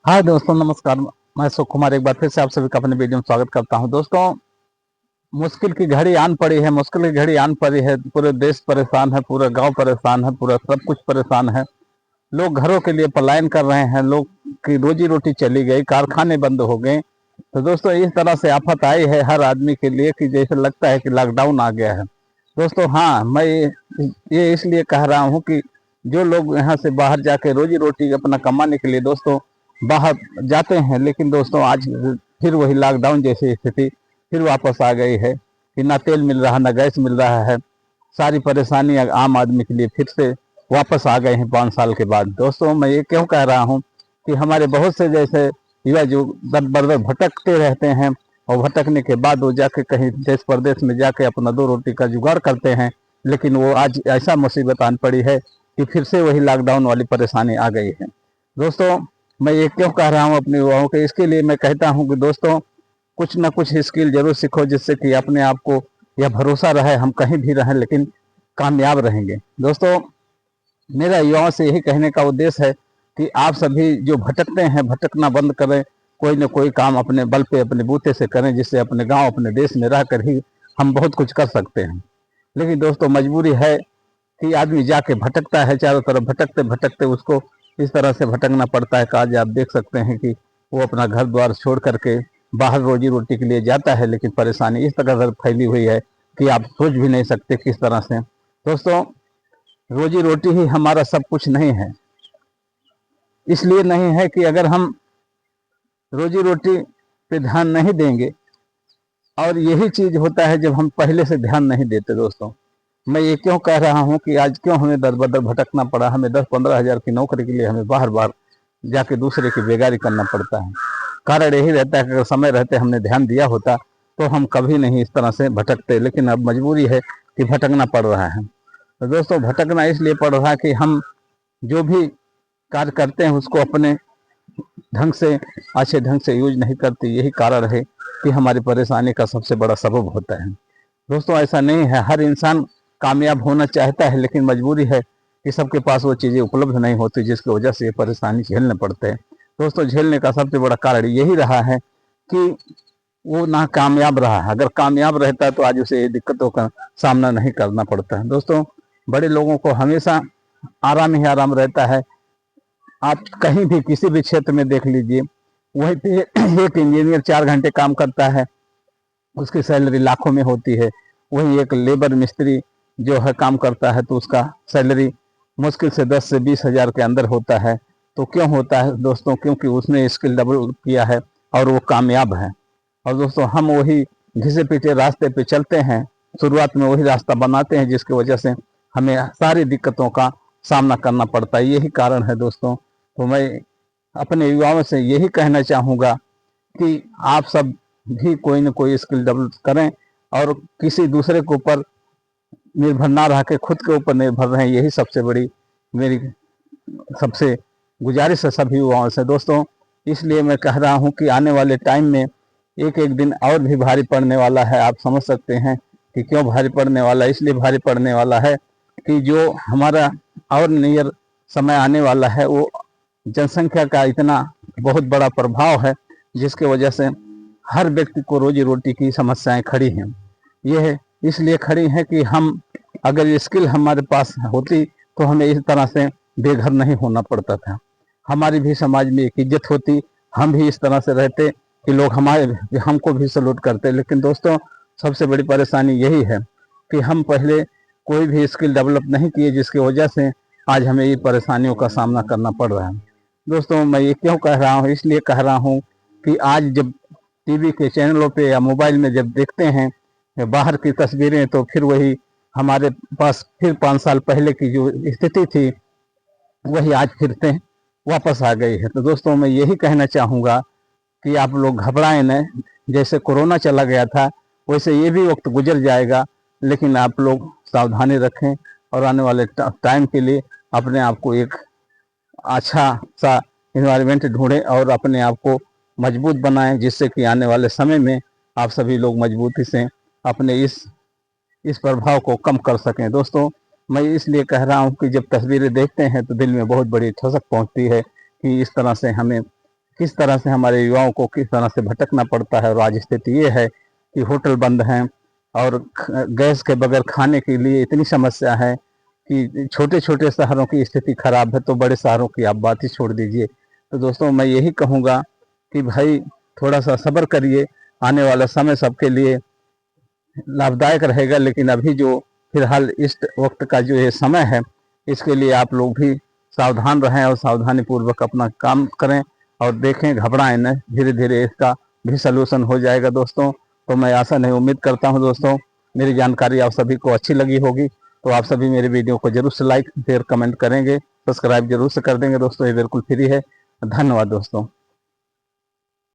हाय दोस्तों, नमस्कार। मैं सुख कुमार एक बार फिर से आप सभी का अपने वीडियो में स्वागत करता हूं। दोस्तों, मुश्किल की घड़ी आन पड़ी है, मुश्किल की घड़ी आन पड़ी है। पूरे देश परेशान है, पूरा गांव परेशान है, पूरा सब कुछ परेशान है। लोग घरों के लिए पलायन कर रहे हैं, लोग की रोजी रोटी चली गई, कारखाने बंद हो गए। तो दोस्तों, इस तरह से आफत आई है हर आदमी के लिए कि जैसे लगता है कि लॉकडाउन आ गया है। दोस्तों, हाँ, मैं ये इसलिए कह रहा हूँ कि जो लोग यहाँ से बाहर जाके रोजी रोटी अपना कमाने के लिए दोस्तों बाहर जाते हैं, लेकिन दोस्तों आज फिर वही लॉकडाउन जैसी स्थिति फिर वापस आ गई है कि ना तेल मिल रहा, ना गैस मिल रहा है। सारी परेशानी आम आदमी के लिए फिर से वापस आ गए हैं 5 साल के बाद। दोस्तों, मैं ये क्यों कह रहा हूँ कि हमारे बहुत से जैसे युवा जो दर बदर भटकते रहते हैं, और भटकने के बाद वो जाके कहीं देश प्रदेश में जाके अपना दो रोटी का जुगाड़ करते हैं, लेकिन वो आज ऐसा मुसीबत आन पड़ी है कि फिर से वही लॉकडाउन वाली परेशानी आ गई है। दोस्तों, मैं ये क्यों कह रहा हूँ अपने युवाओं के, इसके लिए मैं कहता हूँ कि दोस्तों कुछ ना कुछ स्किल जरूर सीखो, जिससे कि अपने आप को यह भरोसा रहे हम कहीं भी रहें लेकिन कामयाब रहेंगे। दोस्तों, मेरा युवाओं से यही कहने का उद्देश्य है कि आप सभी जो भटकते हैं, भटकना बंद करें। कोई न कोई काम अपने बल पे, अपने बूते से करें, जिससे अपने गांव, अपने देश में रहकर ही हम बहुत कुछ कर सकते हैं। लेकिन दोस्तों, मजबूरी है कि आदमी जाके भटकता है चारों तरफ, भटकते भटकते उसको इस तरह से भटकना पड़ता है कि आज आप देख सकते हैं कि वो अपना घर द्वार छोड़ करके बाहर रोजी रोटी के लिए जाता है, लेकिन परेशानी इस तरह से फैली हुई है कि आप सोच भी नहीं सकते किस तरह से। दोस्तों, रोजी रोटी ही हमारा सब कुछ नहीं है। इसलिए नहीं है कि अगर हम रोजी रोटी पे ध्यान नहीं देंगे, और यही चीज होता है जब हम पहले से ध्यान नहीं देते। दोस्तों, मैं ये क्यों कह रहा हूँ कि आज क्यों हमें दर बदर भटकना पड़ा, हमें 10-15 हजार की नौकरी के लिए हमें बार बार जाके दूसरे की बेगारी करना पड़ता है। कारण यही रहता है कि अगर समय रहते हमने ध्यान दिया होता तो हम कभी नहीं इस तरह से भटकते, लेकिन अब मजबूरी है कि भटकना पड़ रहा है। तो दोस्तों, भटकना इसलिए पड़ रहा है कि हम जो भी कार्य करते हैं उसको अपने ढंग से, अच्छे ढंग से यूज नहीं करते। यही कारण है कि हमारी परेशानी का सबसे बड़ा सबब होता है। दोस्तों, ऐसा नहीं है, हर इंसान कामयाब होना चाहता है, लेकिन मजबूरी है कि सबके पास वो चीज़ें उपलब्ध नहीं होती, जिसकी वजह से ये परेशानी झेलने पड़ते हैं। दोस्तों, झेलने का सबसे बड़ा कारण यही रहा है कि वो ना कामयाब रहा है। अगर कामयाब रहता तो आज उसे ये दिक्कतों का सामना नहीं करना पड़ता है। दोस्तों, बड़े लोगों को हमेशा आराम ही आराम रहता है। आप कहीं भी किसी भी क्षेत्र में देख लीजिए, वहीं पे एक इंजीनियर 4 घंटे काम करता है, उसकी सैलरी लाखों में होती है। वहीं एक लेबर मिस्त्री जो है काम करता है तो उसका सैलरी मुश्किल से 10 से 20 हजार के अंदर होता है। तो क्यों होता है दोस्तों? क्योंकि उसने स्किल डेवलप किया है और वो कामयाब है। और दोस्तों, हम वही घिसे पीटे रास्ते पे चलते हैं, शुरुआत में वही रास्ता बनाते हैं, जिसकी वजह से हमें सारी दिक्कतों का सामना करना पड़ता है। यही कारण है दोस्तों। तो मैं अपने युवाओं से यही कहना चाहूँगा कि आप सब भी कोई न कोई स्किल डेवलप करें, और किसी दूसरे के ऊपर निर्भर ना रह के खुद के ऊपर निर्भर रहें। यही सबसे बड़ी मेरी सबसे गुजारिश है सभी युवाओं से। दोस्तों, इसलिए मैं कह रहा हूँ कि आने वाले टाइम में एक एक दिन और भी भारी पड़ने वाला है। आप समझ सकते हैं कि क्यों भारी पड़ने वाला है। इसलिए भारी पड़ने वाला है कि जो हमारा और नियर समय आने वाला है, वो जनसंख्या का इतना बहुत बड़ा प्रभाव है, जिसकी वजह से हर व्यक्ति को रोजी रोटी की समस्याएं खड़ी हैं। यह इसलिए खड़ी हैं कि हम अगर स्किल हमारे पास होती तो हमें इस तरह से बेघर नहीं होना पड़ता था। हमारी भी समाज में एक इज्जत होती, हम भी इस तरह से रहते कि लोग हमारे हमको भी सलूट करते। लेकिन दोस्तों, सबसे बड़ी परेशानी यही है कि हम पहले कोई भी स्किल डेवलप नहीं किए, जिसकी वजह से आज हमें ये परेशानियों का सामना करना पड़ रहा है। दोस्तों, मैं ये क्यों कह रहा हूँ? इसलिए कह रहा हूँ कि आज जब टीवी के चैनलों पे या मोबाइल में जब देखते हैं बाहर की तस्वीरें, तो फिर वही हमारे पास फिर 5 साल पहले की जो स्थिति थी वही आज फिर से वापस आ गई है। तो दोस्तों, मैं यही कहना चाहूँगा कि आप लोग घबराएं न। जैसे कोरोना चला गया था, वैसे ये भी वक्त गुजर जाएगा, लेकिन आप लोग सावधानी रखें और आने वाले टाइम के लिए अपने आप को एक अच्छा सा इन्वायरमेंट ढूंढें और अपने आप को मजबूत बनाएं, जिससे कि आने वाले समय में आप सभी लोग मजबूती से अपने इस प्रभाव को कम कर सकें। दोस्तों, मैं इसलिए कह रहा हूं कि जब तस्वीरें देखते हैं तो दिल में बहुत बड़ी ठसक पहुंचती है कि इस तरह से हमें किस तरह से हमारे युवाओं को किस तरह से भटकना पड़ता है। और आज स्थिति ये है कि होटल बंद हैं और गैस के बगैर खाने के लिए इतनी समस्या है कि छोटे छोटे शहरों की स्थिति खराब है, तो बड़े शहरों की आप बात ही छोड़ दीजिए। तो दोस्तों मैं यही कहूँगा कि भाई थोड़ा सा सब्र करिए, आने वाला समय सबके लिए लाभदायक रहेगा। लेकिन अभी जो फिलहाल इस वक्त का जो ये समय है, इसके लिए आप लोग भी सावधान रहें और सावधानी पूर्वक अपना काम करें और देखें, घबराएं न, धीरे धीरे इसका भी सलूशन हो जाएगा दोस्तों। तो मैं आशा नहीं उम्मीद करता हूं दोस्तों मेरी जानकारी आप सभी को अच्छी लगी होगी। तो आप सभी मेरे वीडियो को जरूर से लाइक शेयर कमेंट करेंगे, सब्सक्राइब जरूर से कर देंगे दोस्तों, ये बिल्कुल फ्री है। धन्यवाद दोस्तों।